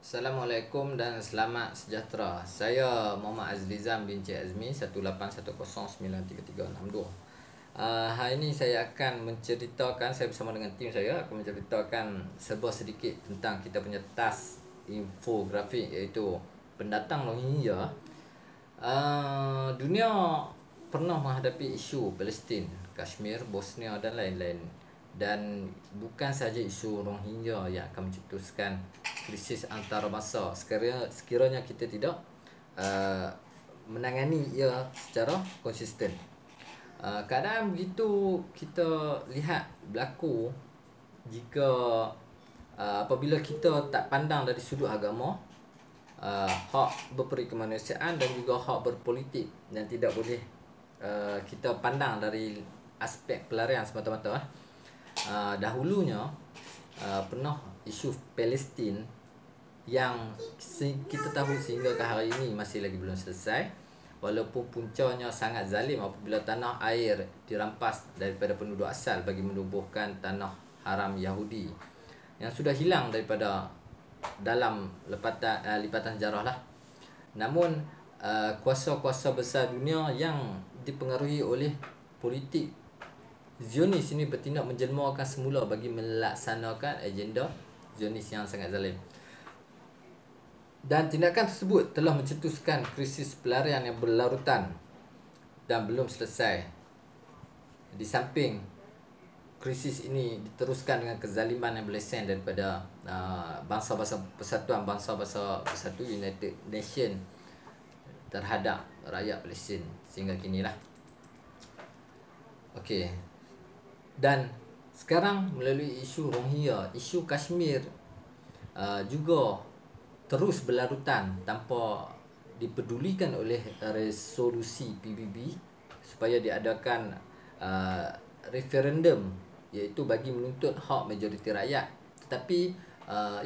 Assalamualaikum dan selamat sejahtera. Saya Muhammad Azlizam bin Cik Azmi 18109332. Hari ini saya akan menceritakan, saya bersama dengan tim saya akan menceritakan sebuah sedikit tentang kita punya task infografik, iaitu pendatang Rohingya. Dunia pernah menghadapi isu Palestin, Kashmir, Bosnia dan lain-lain. Dan bukan sahaja isu Rohingya yang akan mencetuskan krisis antarabangsa sekiranya kita tidak menangani ia secara konsisten. Keadaan begitu kita lihat berlaku jika apabila kita tak pandang dari sudut agama, hak berperi kemanusiaan dan juga hak berpolitik, dan tidak boleh kita pandang dari aspek pelarian semata-mata. Dahulunya pernah isu Palestin yang kita tahu sehingga ke hari ini masih lagi belum selesai, walaupun puncanya sangat zalim apabila tanah air dirampas daripada penduduk asal bagi menubuhkan tanah haram Yahudi yang sudah hilang daripada dalam lipatan sejarah lah. Namun kuasa-kuasa besar dunia yang dipengaruhi oleh politik Zionis ini bertindak menjelmakan semula bagi melaksanakan agenda Zionis yang sangat zalim. Dan tindakan tersebut telah mencetuskan krisis pelarian yang berlarutan dan belum selesai. Di samping krisis ini diteruskan dengan kezaliman yang berlesen daripada bangsa-bangsa Persatuan Bangsa-Bangsa Bersatu United Nation terhadap rakyat Palestin sehingga kinilah. Okey. Dan sekarang melalui isu Rohingya, isu Kashmir juga terus berlarutan tanpa dipedulikan oleh resolusi PBB supaya diadakan referendum, iaitu bagi menuntut hak majoriti rakyat. Tetapi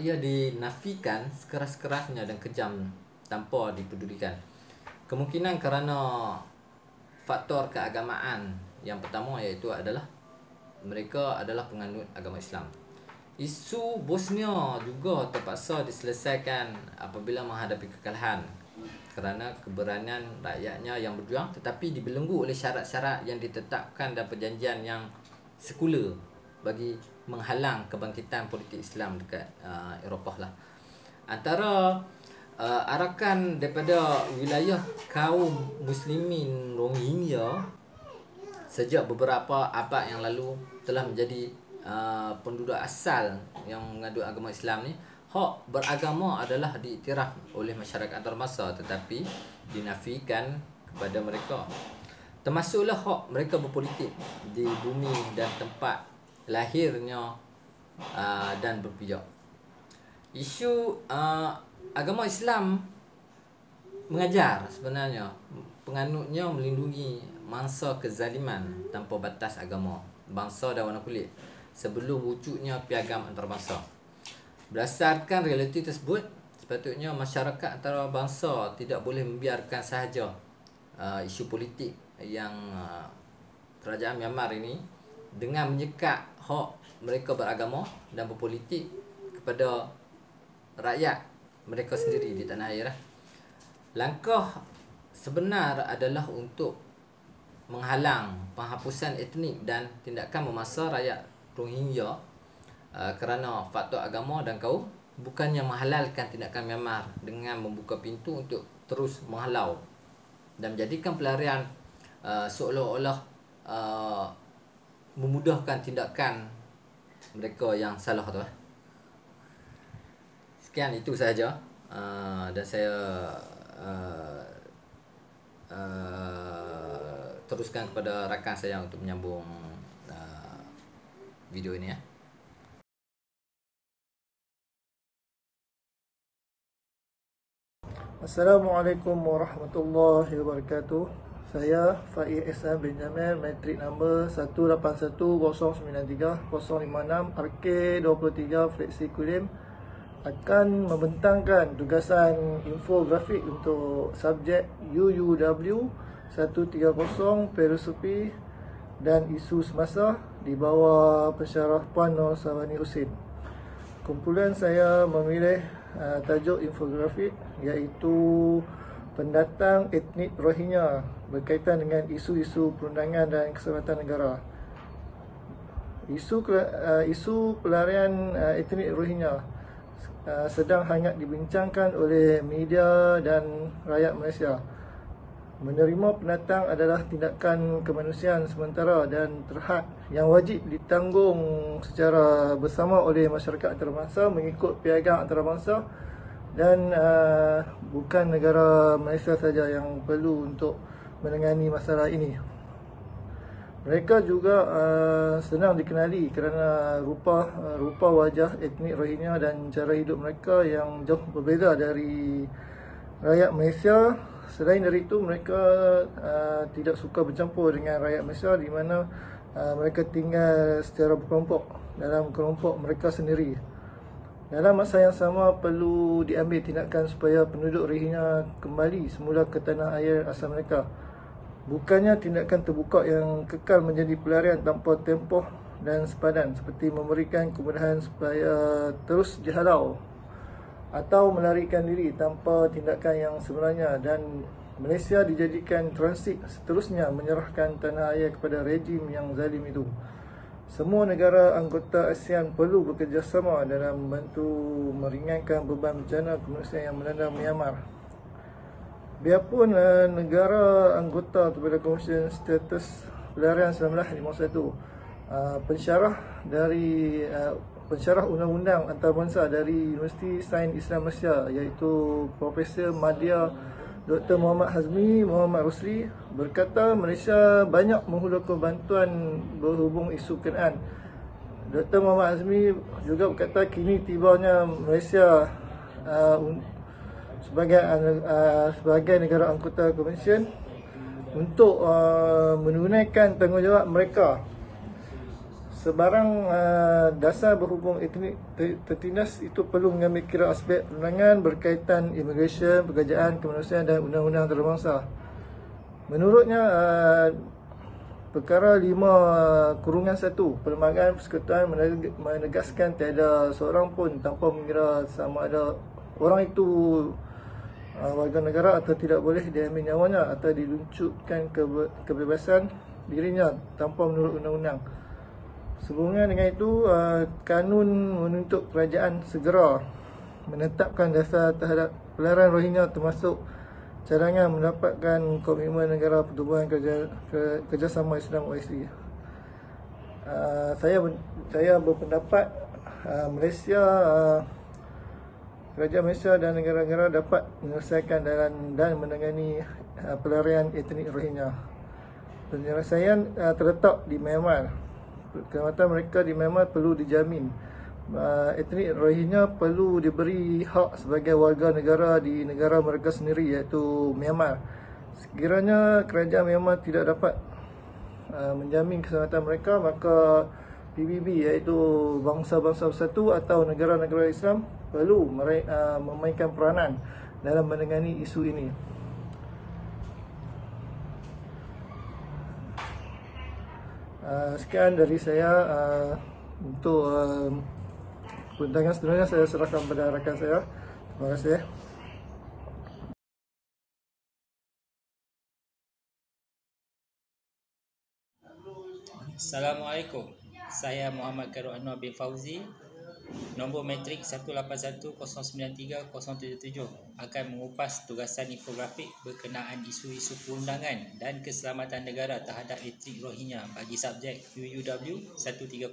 ia dinafikan sekeras-kerasnya dan kejam tanpa dipedulikan. Kemungkinan kerana faktor keagamaan. Yang pertama iaitu adalah mereka adalah penganut agama Islam. Isu Bosnia juga terpaksa diselesaikan apabila menghadapi kekalahan kerana keberanian rakyatnya yang berjuang, tetapi dibelenggu oleh syarat-syarat yang ditetapkan dan perjanjian yang sekular bagi menghalang kebangkitan politik Islam dekat Eropah lah. Antara arakan daripada wilayah kaum muslimin Rohingya sejak beberapa abad yang lalu telah menjadi penduduk asal yang mengandung agama Islam ni, hak beragama adalah diiktiraf oleh masyarakat antarabangsa tetapi dinafikan kepada mereka. Termasuklah hak mereka berpolitik di bumi dan tempat lahirnya dan berpijak. Isu agama Islam mengajar sebenarnya penganutnya melindungi mangsa kezaliman tanpa batas agama, bangsa dan warna kulit sebelum wujudnya piagam antarabangsa. Berdasarkan realiti tersebut, sepatutnya masyarakat antarabangsa tidak boleh membiarkan sahaja isu politik yang kerajaan Myanmar ini dengan menyekat hak mereka beragama dan berpolitik kepada rakyat mereka sendiri di tanah air. Langkah sebenar adalah untuk menghalang penghapusan etnik dan tindakan memaksa rakyat Rohingya kerana faktor agama dan kaum, bukannya menghalalkan tindakan Myanmar dengan membuka pintu untuk terus menghalau dan menjadikan pelarian seolah-olah memudahkan tindakan mereka yang salah tu. Sekian, itu sahaja dan saya teruskan kepada rakan saya untuk menyambung video ini ya. Assalamualaikum warahmatullahi wabarakatuh. Saya Faiz Ihsan bin Jamil, matrik nombor 181093-056 RK23 Fleksi Kulim, akan membentangkan tugasan infografik untuk subjek UUW 130 Filosofi dan Isu Semasa di bawah pensyarah Puan Nur Sawani Husin. Kumpulan saya memilih tajuk infografik iaitu pendatang etnik Rohingya berkaitan dengan isu-isu perundangan dan keselamatan negara. Isu pelarian etnik Rohingya sedang hangat dibincangkan oleh media dan rakyat Malaysia. Menerima pendatang adalah tindakan kemanusiaan sementara dan terhad yang wajib ditanggung secara bersama oleh masyarakat antarabangsa mengikut piagam antarabangsa, dan bukan negara Malaysia saja yang perlu untuk menangani masalah ini. Mereka juga senang dikenali kerana rupa wajah etnik Rohingya dan cara hidup mereka yang jauh berbeza dari rakyat Malaysia. Selain dari itu, mereka tidak suka bercampur dengan rakyat Malaysia di mana mereka tinggal secara berkelompok dalam kelompok mereka sendiri. Dalam masa yang sama, perlu diambil tindakan supaya penduduk Rohingya kembali semula ke tanah air asal mereka. Bukannya tindakan terbuka yang kekal menjadi pelarian tanpa tempoh dan sepadan, seperti memberikan kemudahan supaya terus dihalau atau melarikan diri tanpa tindakan yang sebenarnya, dan Malaysia dijadikan transit seterusnya menyerahkan tanah air kepada rejim yang zalim itu. Semua negara anggota ASEAN perlu bekerjasama dalam membantu meringankan beban bencana kemanusiaan yang melanda Myanmar. Biarpun negara anggota kepada Komisen Status Pelarian 1951, pensyarah undang-undang antarabangsa dari Universiti Sains Islam Malaysia iaitu Profesor Madya Dr. Muhammad Hazmi Muhammad Rosli berkata Malaysia banyak menghulurkan bantuan berhubung isu berkenaan. Dr. Muhammad Hazmi juga berkata kini tibanya Malaysia sebagai negara anggota Komisen untuk menunaikan tanggungjawab mereka. Sebarang dasar berhubung etnik tertindas itu perlu mengambil kira aspek perundangan berkaitan imigresen, pekerjaan, kemanusiaan dan undang-undang antarabangsa. Menurutnya, perkara 5/1 Perlembagaan Persekutuan menegaskan tiada seorang pun tanpa mengira sama ada orang itu warga negara atau tidak boleh diambil nyawanya atau diluncurkan kebebasan dirinya tanpa menurut undang-undang. Sehubungan dengan itu, kanun menuntut kerajaan segera menetapkan dasar terhadap pelarian Rohingya termasuk cadangan mendapatkan komitmen negara pertubuhan kerjasama Islam OIC. Saya berpendapat kerajaan Malaysia dan negara-negara dapat menyelesaikan dan menangani pelarian etnik Rohingya. Penyelesaian terletak di Myanmar. Keselamatan mereka di Myanmar perlu dijamin. Etnik Rohingya perlu diberi hak sebagai warga negara di negara mereka sendiri iaitu Myanmar. Sekiranya kerajaan Myanmar tidak dapat menjamin keselamatan mereka, maka PBB iaitu Bangsa-Bangsa Bersatu atau negara-negara Islam perlu memainkan peranan dalam menangani isu ini. Sekian dari saya. Untuk perbincangan seterusnya saya serahkan kepada rakan saya. Terima kasih. Assalamualaikum. Saya Muhammad Khairul Anwar bin Fauzi. Nombor metrik 181093077 akan mengupas tugasan infografik berkenaan isu-isu perundangan dan keselamatan negara terhadap etnik Rohingya bagi subjek UUW 130,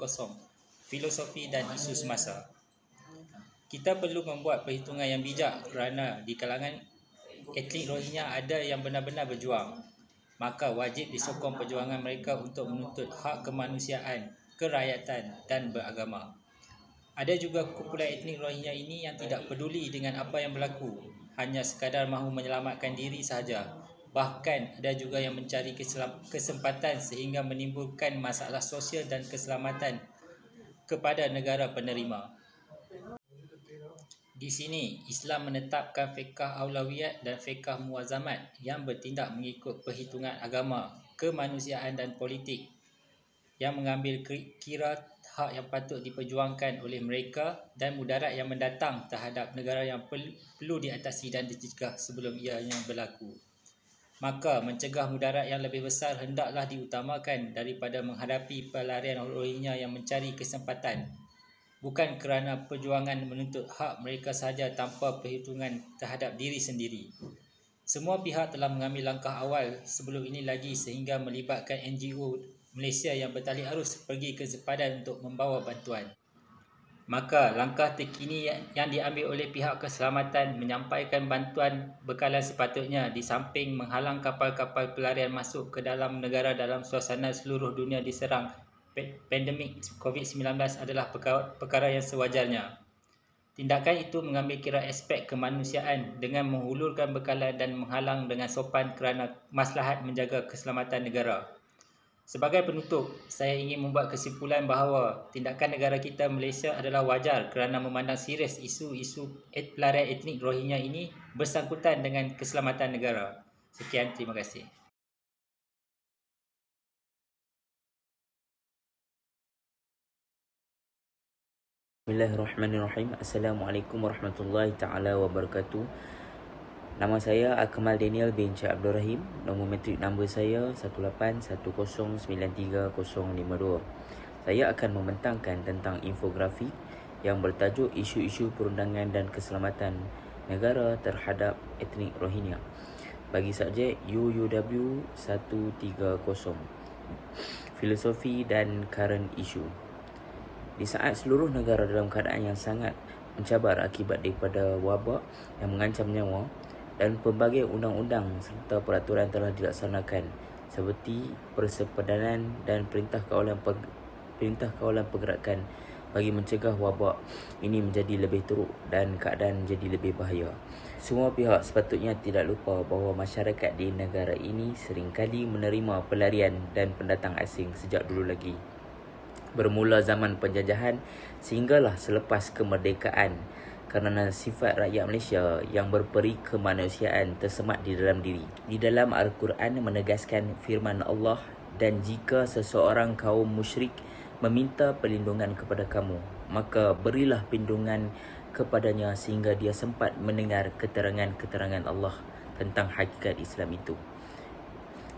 filosofi dan isu semasa. Kita perlu membuat perhitungan yang bijak kerana di kalangan etnik Rohingya ada yang benar-benar berjuang. Maka wajib disokong perjuangan mereka untuk menuntut hak kemanusiaan, kerakyatan dan beragama. Ada juga kumpulan etnik Rohingya ini yang tidak peduli dengan apa yang berlaku, hanya sekadar mahu menyelamatkan diri sahaja. Bahkan ada juga yang mencari kesempatan sehingga menimbulkan masalah sosial dan keselamatan kepada negara penerima. Di sini, Islam menetapkan fiqh aulawiyat dan fiqh muazamat yang bertindak mengikut perhitungan agama, kemanusiaan dan politik yang mengambil kira hak yang patut diperjuangkan oleh mereka dan mudarat yang mendatang terhadap negara yang perlu diatasi dan dicegah sebelum ianya berlaku. Maka mencegah mudarat yang lebih besar hendaklah diutamakan daripada menghadapi pelarian Rohingya yang mencari kesempatan, bukan kerana perjuangan menuntut hak mereka sahaja tanpa perhitungan terhadap diri sendiri. Semua pihak telah mengambil langkah awal sebelum ini lagi sehingga melibatkan NGO Malaysia yang bertali arus pergi ke sepadan untuk membawa bantuan. Maka langkah terkini yang diambil oleh pihak keselamatan menyampaikan bantuan bekalan sepatutnya di samping menghalang kapal-kapal pelarian masuk ke dalam negara dalam suasana seluruh dunia diserang pandemik COVID-19 adalah perkara yang sewajarnya. Tindakan itu mengambil kira aspek kemanusiaan dengan menghulurkan bekalan dan menghalang dengan sopan kerana maslahat menjaga keselamatan negara. Sebagai penutup, saya ingin membuat kesimpulan bahawa tindakan negara kita Malaysia adalah wajar kerana memandang serius isu-isu pelarian etnik Rohingya ini bersangkutan dengan keselamatan negara. Sekian, terima kasih. Bismillahirrahmanirrahim. Assalamualaikum warahmatullahi ta'ala wabarakatuh. Nama saya Akmal Daniel bin Syed Abdul Rahim. Nombor metrik number saya 181093052. Saya akan membentangkan tentang infografik yang bertajuk isu-isu perundangan dan keselamatan negara terhadap etnik Rohingya bagi subjek UUW 130, Filosofi dan Current Issue. Di saat seluruh negara dalam keadaan yang sangat mencabar akibat daripada wabak yang mengancam nyawa dan pelbagai undang-undang serta peraturan telah dilaksanakan seperti persepedanan dan perintah kawalan pergerakan bagi mencegah wabak ini menjadi lebih teruk dan keadaan menjadi lebih bahaya. Semua pihak sepatutnya tidak lupa bahawa masyarakat di negara ini seringkali menerima pelarian dan pendatang asing sejak dulu lagi. Bermula zaman penjajahan sehinggalah selepas kemerdekaan kerana sifat rakyat Malaysia yang berperi kemanusiaan tersemat di dalam diri. Di dalam Al-Quran menegaskan firman Allah, dan jika seseorang kaum musyrik meminta perlindungan kepada kamu, maka berilah perlindungan kepadanya sehingga dia sempat mendengar keterangan-keterangan Allah tentang hakikat Islam itu.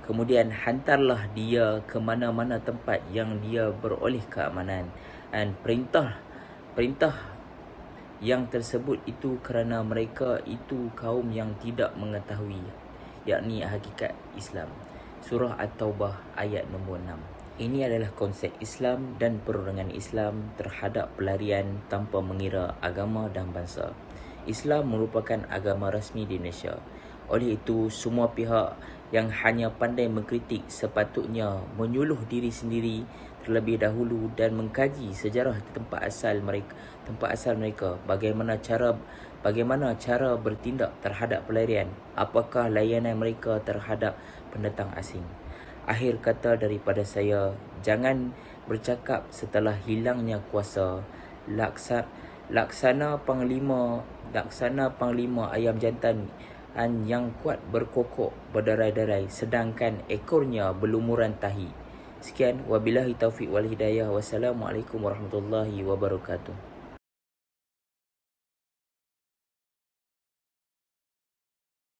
Kemudian hantarlah dia ke mana-mana tempat yang dia beroleh keamanan. Dan perintah yang tersebut itu kerana mereka itu kaum yang tidak mengetahui, yakni hakikat Islam. Surah At-Taubah ayat nombor 6. Ini adalah konsep Islam dan perundangan Islam terhadap pelarian tanpa mengira agama dan bangsa. Islam merupakan agama rasmi di Malaysia. Oleh itu, semua pihak yang hanya pandai mengkritik sepatutnya menyuluh diri sendiri terlebih dahulu dan mengkaji sejarah tempat asal mereka, bagaimana cara bertindak terhadap pelarian, apakah layanan mereka terhadap pendatang asing. Akhir kata daripada saya, jangan bercakap setelah hilangnya kuasa. Laksana panglima ayam jantan yang kuat berkokok berderai-derai sedangkan ekornya berlumuran tahi. Sekian, wabillahi taufiq wal hidayah. Wassalamualaikum warahmatullahi wabarakatuh.